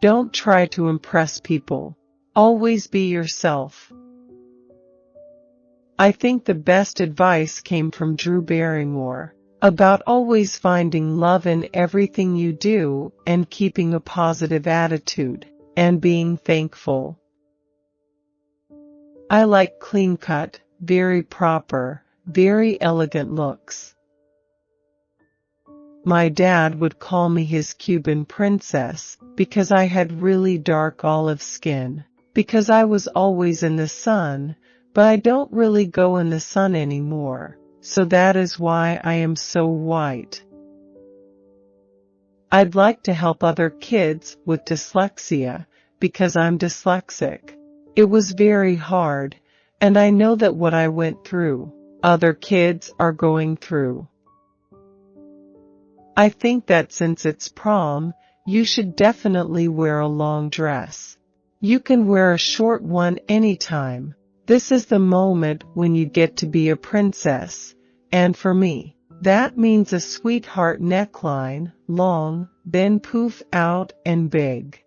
Don't try to impress people. Always be yourself. I think the best advice came from Drew Barrymore, about always finding love in everything you do and keeping a positive attitude, and being thankful. I like clean-cut, very proper, very elegant looks. My dad would call me his Cuban princess because I had really dark olive skin, because I was always in the sun, but I don't really go in the sun anymore, so that is why I am so white. I'd like to help other kids with dyslexia because I'm dyslexic. It was very hard, and I know that what I went through, other kids are going through. I think that since it's prom, you should definitely wear a long dress. You can wear a short one anytime. This is the moment when you get to be a princess, and for me, that means a sweetheart neckline, long, then poof out and big.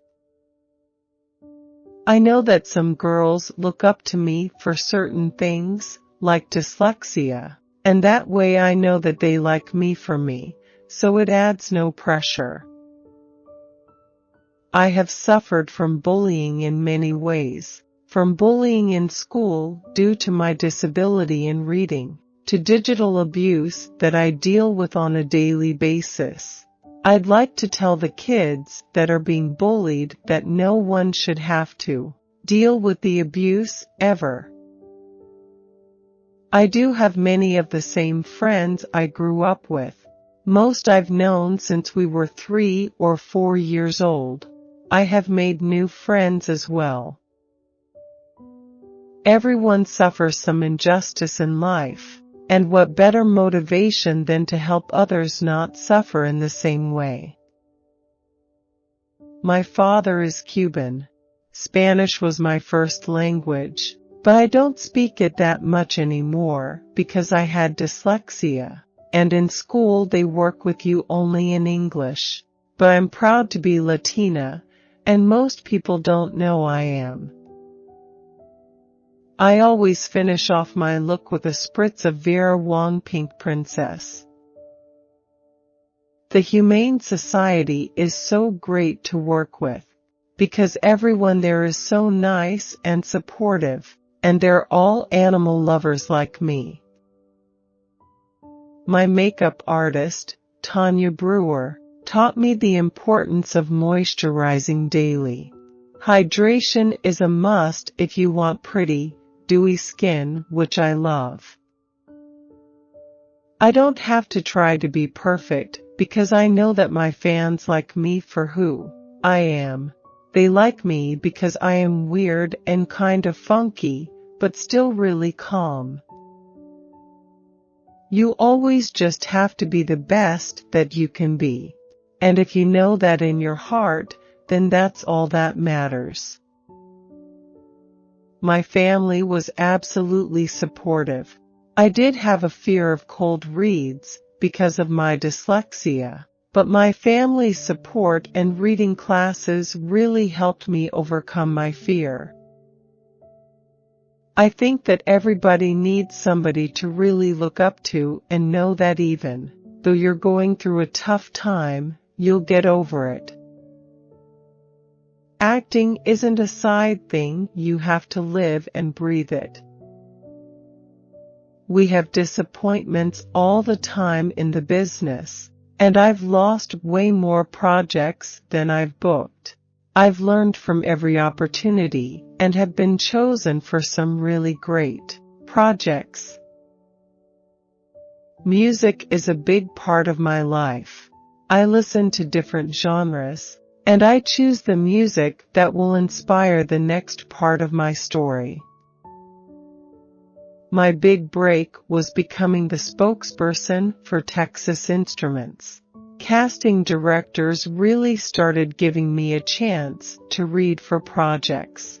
I know that some girls look up to me for certain things, like dyslexia, and that way I know that they like me for me, so it adds no pressure. I have suffered from bullying in many ways, from bullying in school due to my disability in reading, to digital abuse that I deal with on a daily basis. I'd like to tell the kids that are being bullied that no one should have to deal with the abuse ever. I do have many of the same friends I grew up with. Most I've known since we were 3 or 4 years old. I have made new friends as well. Everyone suffers some injustice in life, and what better motivation than to help others not suffer in the same way. My father is Cuban. Spanish was my first language, but I don't speak it that much anymore because I had dyslexia. And in school they work with you only in English. But I'm proud to be Latina, and most people don't know I am. I always finish off my look with a spritz of Vera Wang Pink Princess. The Humane Society is so great to work with, because everyone there is so nice and supportive, and they're all animal lovers like me. My makeup artist, Tanya Brewer, taught me the importance of moisturizing daily. Hydration is a must if you want pretty, dewy skin, which I love. I don't have to try to be perfect because I know that my fans like me for who I am. They like me because I am weird and kind of funky, but still really calm. You always just have to be the best that you can be. And if you know that in your heart, then that's all that matters. My family was absolutely supportive. I did have a fear of cold reads because of my dyslexia, but my family's support and reading classes really helped me overcome my fear. I think that everybody needs somebody to really look up to and know that even though you're going through a tough time, you'll get over it. Acting isn't a side thing, you have to live and breathe it. We have disappointments all the time in the business, and I've lost way more projects than I've booked. I've learned from every opportunity and have been chosen for some really great projects. Music is a big part of my life. I listen to different genres, and I choose the music that will inspire the next part of my story. My big break was becoming the spokesperson for Texas Instruments. Casting directors really started giving me a chance to read for projects.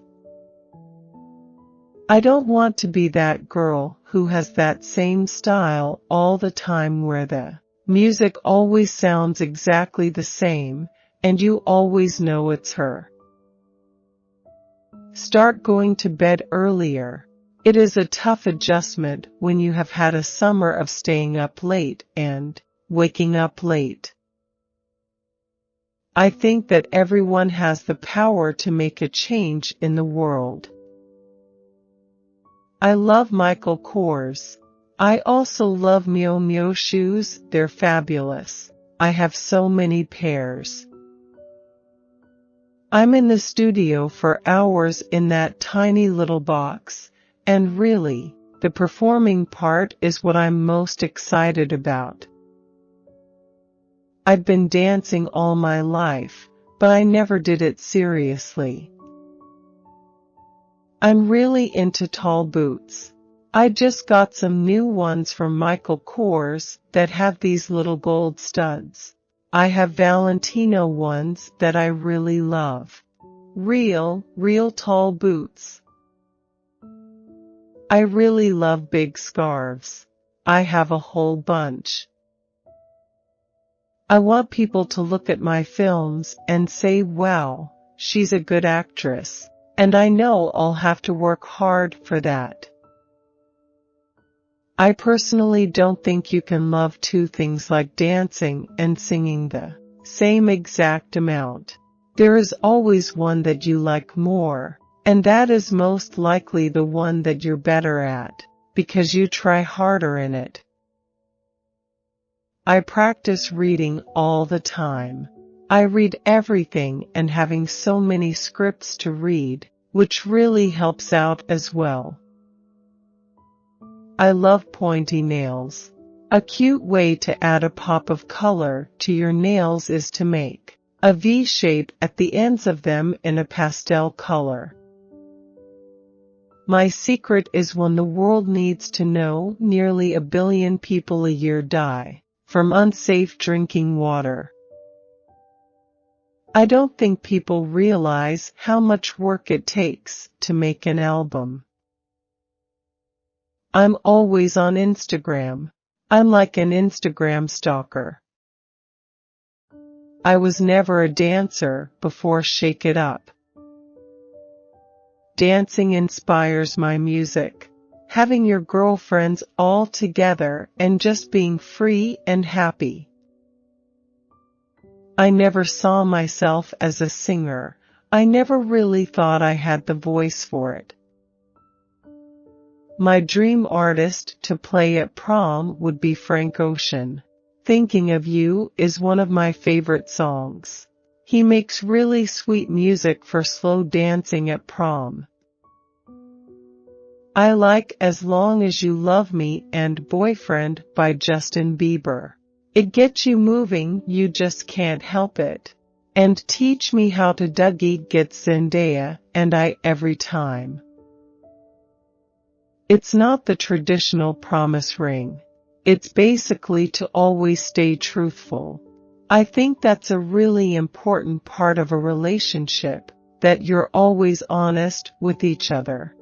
I don't want to be that girl who has that same style all the time where the music always sounds exactly the same, and you always know it's her. Start going to bed earlier. It is a tough adjustment when you have had a summer of staying up late and waking up late. I think that everyone has the power to make a change in the world. I love Michael Kors. I also love Miu Miu shoes, they're fabulous. I have so many pairs. I'm in the studio for hours in that tiny little box, and really, the performing part is what I'm most excited about. I've been dancing all my life, but I never did it seriously. I'm really into tall boots. I just got some new ones from Michael Kors that have these little gold studs. I have Valentino ones that I really love. Real tall boots. I really love big scarves. I have a whole bunch. I want people to look at my films and say, wow, she's a good actress. And I know I'll have to work hard for that. I personally don't think you can love two things like dancing and singing the same exact amount. There is always one that you like more, and that is most likely the one that you're better at, because you try harder in it. I practice reading all the time. I read everything, and having so many scripts to read, which really helps out as well. I love pointy nails. A cute way to add a pop of color to your nails is to make a V shape at the ends of them in a pastel color. My secret is when the world needs to know nearly 1 billion people a year die from unsafe drinking water. I don't think people realize how much work it takes to make an album. I'm always on Instagram. I'm like an Instagram stalker. I was never a dancer before Shake It Up. Dancing inspires my music. Having your girlfriends all together and just being free and happy. I never saw myself as a singer. I never really thought I had the voice for it. My dream artist to play at prom would be Frank Ocean. Thinking of You is one of my favorite songs. He makes really sweet music for slow dancing at prom. I like As Long As You Love Me and Boyfriend by Justin Bieber. It gets you moving, you just can't help it. And Teach Me How to Dougie gets Zendaya and I every time. It's not the traditional promise ring. It's basically to always stay truthful. I think that's a really important part of a relationship, that you're always honest with each other.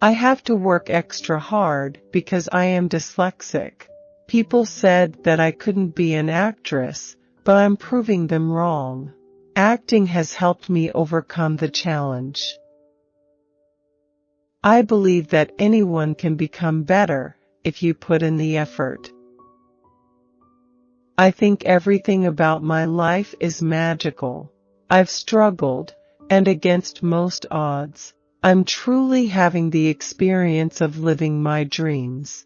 I have to work extra hard because I am dyslexic. People said that I couldn't be an actress, but I'm proving them wrong. Acting has helped me overcome the challenge. I believe that anyone can become better if you put in the effort. I think everything about my life is magical. I've struggled, and against most odds, I'm truly having the experience of living my dreams.